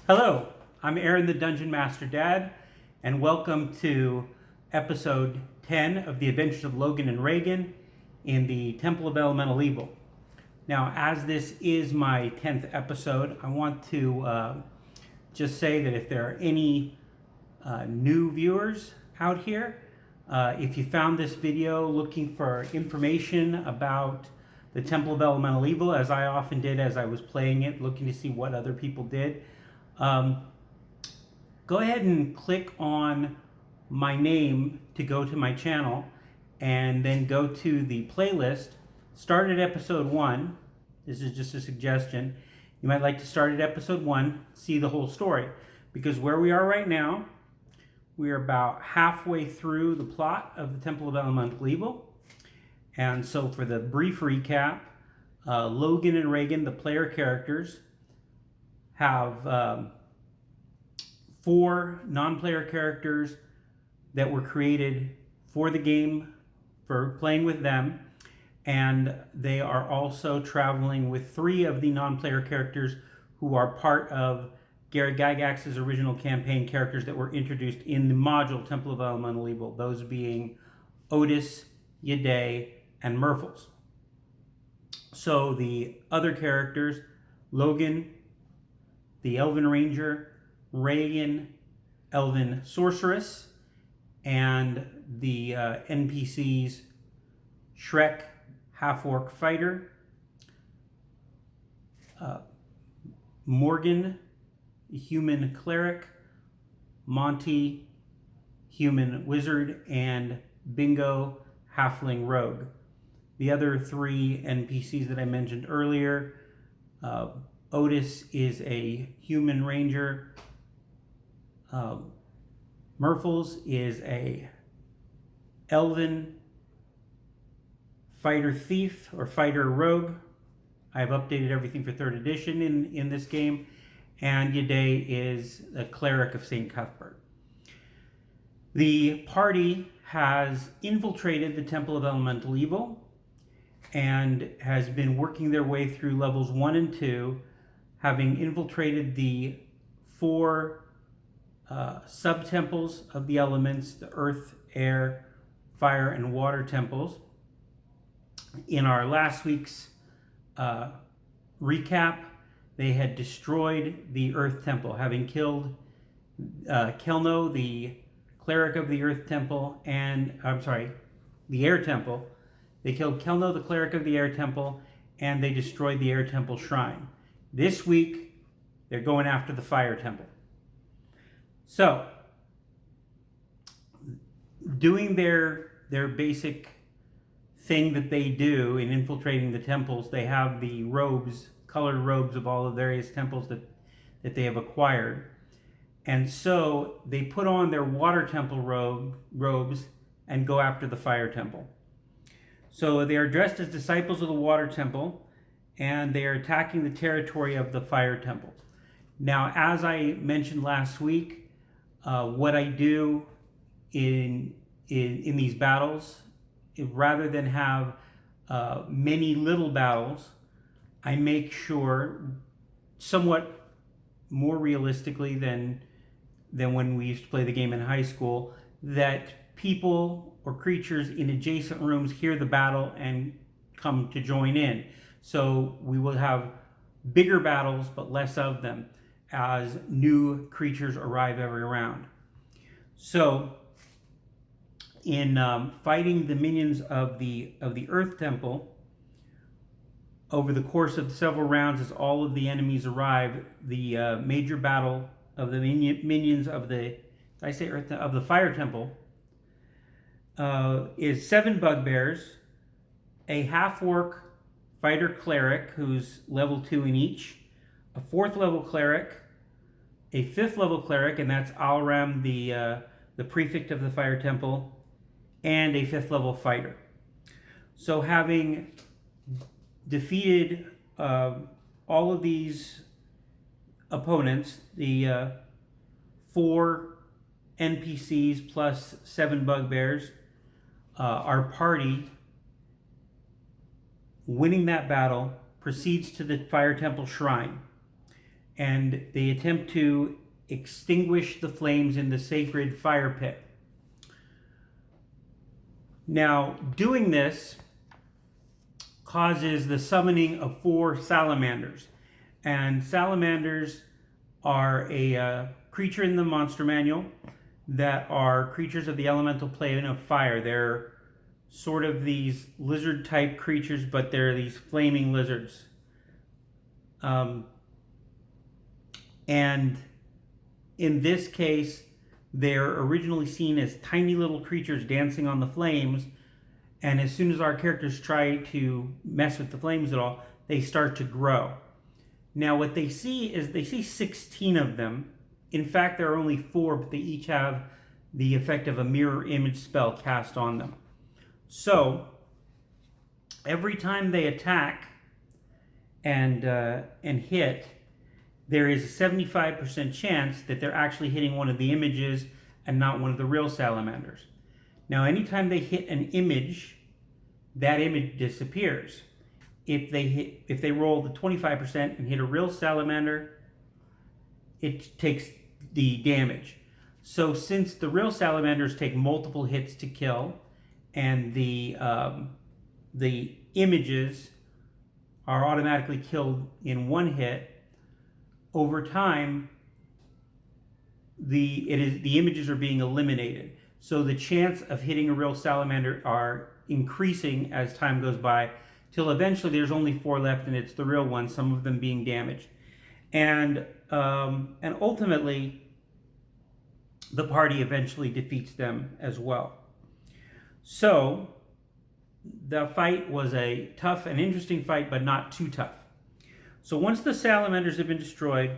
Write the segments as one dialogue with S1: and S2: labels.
S1: Hello, I'm Aaron the Dungeon Master Dad, and welcome to episode 10 of the Adventures of Logan and Reagan in the Temple of Elemental Evil. Now, as this is my 10th episode, I want to just say that if there are any new viewers out here, if you found this video looking for information about the Temple of Elemental Evil, as I often did as I was playing it, looking to see what other people did, go ahead and click on my name to go to my channel, and then go to the playlist. Start at episode 1. This is just a suggestion. You might like to start at episode 1, see the whole story, because where we are right now, we are about halfway through the plot of the Temple of Elemental Evil. And so for the brief recap, Logan and Reagan, the player characters, have 4 non-player characters that were created for the game, for playing with them, and they are also traveling with 3 of the non-player characters who are part of Garrett Gygax's original campaign characters that were introduced in the module Temple of Elemental Evil, those being Otis, Yaday, and Murphles. So the other characters, Logan, the Elven Ranger, Reagan, Elven Sorceress, and the NPCs, Shrek, Half-Orc Fighter, Morgan, Human Cleric, Monty, Human Wizard, and Bingo, Halfling Rogue. The other 3 NPCs that I mentioned earlier, Otis is a Human Ranger, Murphles is a Elven Fighter Thief or Fighter Rogue. I've updated everything for 3rd edition in this game. And Yaday is a Cleric of St. Cuthbert. The party has infiltrated the Temple of Elemental Evil and has been working their way through levels 1 and 2, having infiltrated the 4 sub-temples of the elements, the earth, air, fire, and water temples. In our last week's recap, they had destroyed the earth temple, having killed Kelno, the cleric of the earth temple, and, the air temple. They killed Kelno, the cleric of the air temple, and they destroyed the air temple shrine. This week, they're going after the fire temple. So, doing their basic thing that they do in infiltrating the temples, they have the robes, colored robes of all the various temples that they have acquired. And so they put on their water temple robes and go after the fire temple. So they are dressed as disciples of the water temple, and they are attacking the territory of the fire temple. Now, as I mentioned last week, what I do in these battles, rather than have many little battles, I make sure, somewhat more realistically than when we used to play the game in high school, that people or creatures in adjacent rooms hear the battle and come to join in. So we will have bigger battles, but less of them, as new creatures arrive every round. So, in fighting the minions of the Earth Temple, over the course of several rounds, as all of the enemies arrive, the major battle of the minions of the Fire Temple is 7 bugbears, a half-orc fighter cleric who's level 2 in each, a 4th level cleric, a 5th level cleric, and that's Alram, the prefect of the Fire Temple, and a 5th level fighter. So having defeated all of these opponents, the 4 NPCs plus 7 bugbears, our party, winning that battle, proceeds to the Fire Temple Shrine. and they attempt to extinguish the flames in the sacred fire pit. Now, doing this causes the summoning of 4 salamanders. And salamanders are a creature in the monster manual that are creatures of the elemental plane of fire. They're sort of these lizard type creatures, but they're these flaming lizards. And in this case, they're originally seen as tiny little creatures dancing on the flames, and as soon as our characters try to mess with the flames at all, they start to grow. Now what they see is they see 16 of them. In fact, there are only 4, but they each have the effect of a mirror image spell cast on them. So every time they attack and hit, there is a 75% chance that they're actually hitting one of the images and not one of the real salamanders. Now, anytime they hit an image, that image disappears. If they roll the 25% and hit a real salamander, it takes the damage. So since the real salamanders take multiple hits to kill, and the images are automatically killed in one hit, over time, the images are being eliminated. So the chance of hitting a real salamander are increasing as time goes by, till eventually there's only 4 left, and it's the real ones, some of them being damaged. And ultimately, the party eventually defeats them as well. So the fight was a tough and interesting fight, but not too tough. So once the salamanders have been destroyed,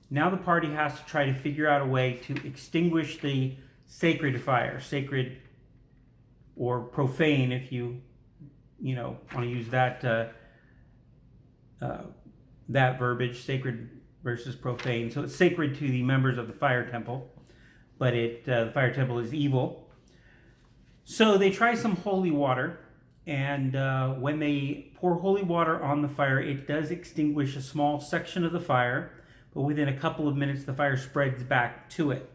S1: now the party has to try to figure out a way to extinguish the sacred fire, sacred or profane, if you want to use that that verbiage, sacred versus profane. So it's sacred to the members of the fire temple, but the fire temple is evil. So they try some holy water. And when they pour holy water on the fire, it does extinguish a small section of the fire, but within a couple of minutes, the fire spreads back to it.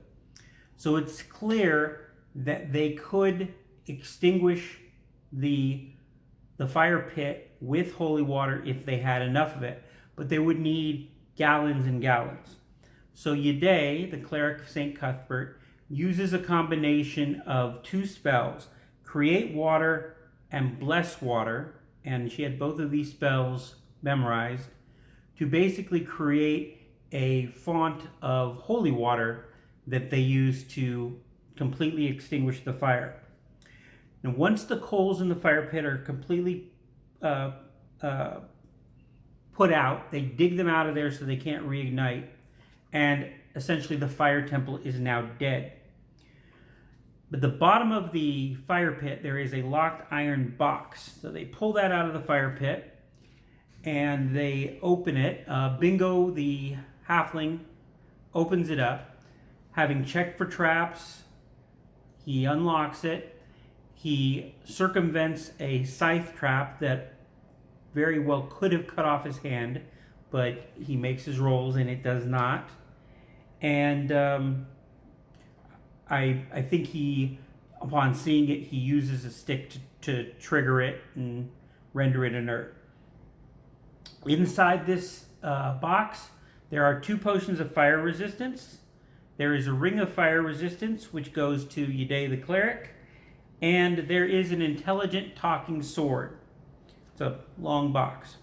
S1: So it's clear that they could extinguish the fire pit with holy water if they had enough of it, but they would need gallons and gallons. So Yade, the cleric of St. Cuthbert, uses a combination of 2 spells, Create Water and Bless Water, and she had both of these spells memorized, to basically create a font of holy water that they use to completely extinguish the fire. And once the coals in the fire pit are completely put out, they dig them out of there so they can't reignite, and essentially the fire temple is now dead. But the bottom of the fire pit, there is a locked iron box. So they pull that out of the fire pit and they open it. Bingo, the halfling, opens it up. Having checked for traps, he unlocks it. He circumvents a scythe trap that very well could have cut off his hand, but he makes his rolls and it does not. And I think he, upon seeing it, he uses a stick to trigger it and render it inert. Inside this box, there are 2 potions of fire resistance. There is a ring of fire resistance, which goes to Yade the cleric, and there is an intelligent talking sword. It's a long box.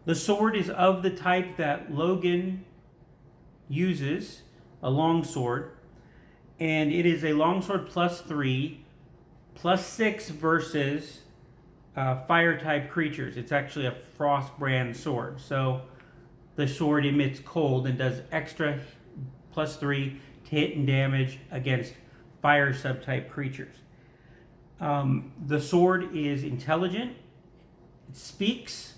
S1: The sword is of the type that Logan uses, a long sword. And it is a longsword +3, +6 versus fire type creatures. It's actually a frost brand sword. So the sword emits cold and does extra +3 to hit and damage against fire subtype creatures. The sword is intelligent, it speaks,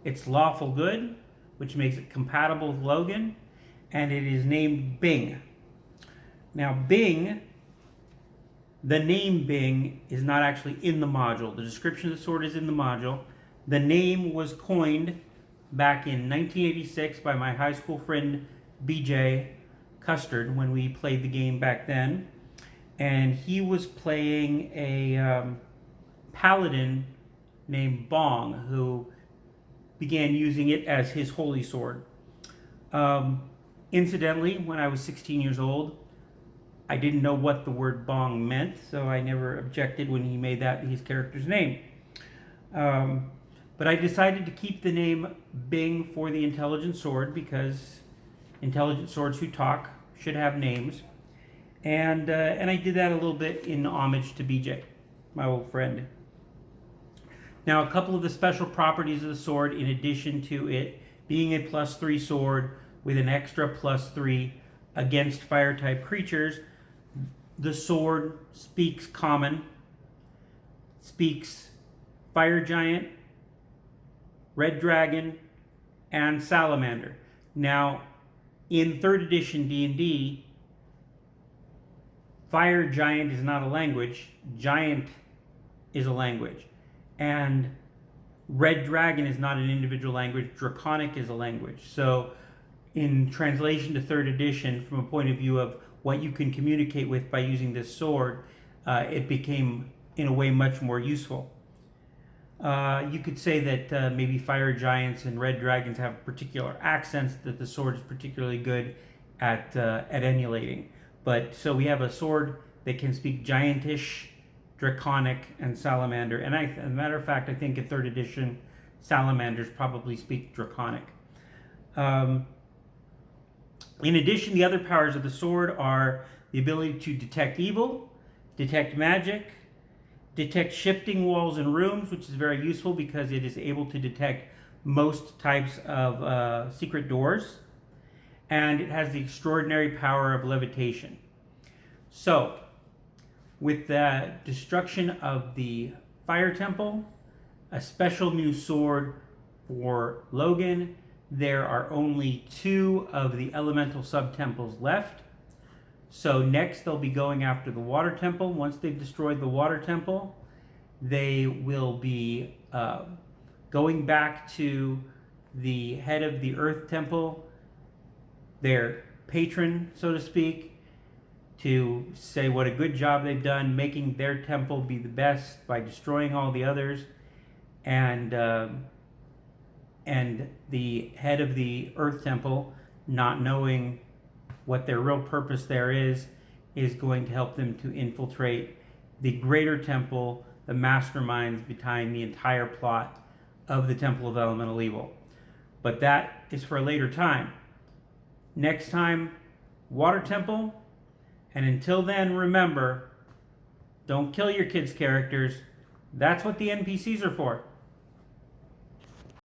S1: it's lawful good, which makes it compatible with Logan, and it is named Bing. Now, Bing, the name Bing is not actually in the module. The description of the sword is in the module. The name was coined back in 1986 by my high school friend BJ Custard when we played the game back then. And he was playing a paladin named Bong, who began using it as his holy sword. Incidentally, when I was 16 years old, I didn't know what the word Bong meant, so I never objected when he made that his character's name. But I decided to keep the name Bing for the intelligent sword because intelligent swords who talk should have names. And I did that a little bit in homage to BJ, my old friend. Now, a couple of the special properties of the sword, in addition to it being a +3 sword with an extra +3 against fire-type creatures, the sword speaks common, speaks fire giant, red dragon, and salamander. Now, in 3rd edition D&D, fire giant is not a language, giant is a language. And red dragon is not an individual language, draconic is a language. So in translation to 3rd edition, from a point of view of what you can communicate with by using this sword, it became, in a way, much more useful. You could say that maybe fire giants and red dragons have particular accents that the sword is particularly good at emulating. But so we have a sword that can speak giantish, draconic, and salamander. And as a matter of fact, I think in 3rd edition, salamanders probably speak draconic. In addition, the other powers of the sword are the ability to detect evil, detect magic, detect shifting walls and rooms, which is very useful because it is able to detect most types of secret doors. And it has the extraordinary power of levitation. So, with the destruction of the fire temple, a special new sword for Logan, there are only 2 of the elemental sub-temples left. So next they'll be going after the water temple. Once they've destroyed the water temple, they will be going back to the head of the earth temple, their patron, so to speak, to say what a good job they've done making their temple be the best by destroying all the others. And the head of the earth temple, not knowing what their real purpose there is going to help them to infiltrate the greater temple, the masterminds behind the entire plot of the Temple of Elemental Evil. But that is for a later time. Next time, Water Temple. And until then, remember, don't kill your kids' characters. That's what the NPCs are for.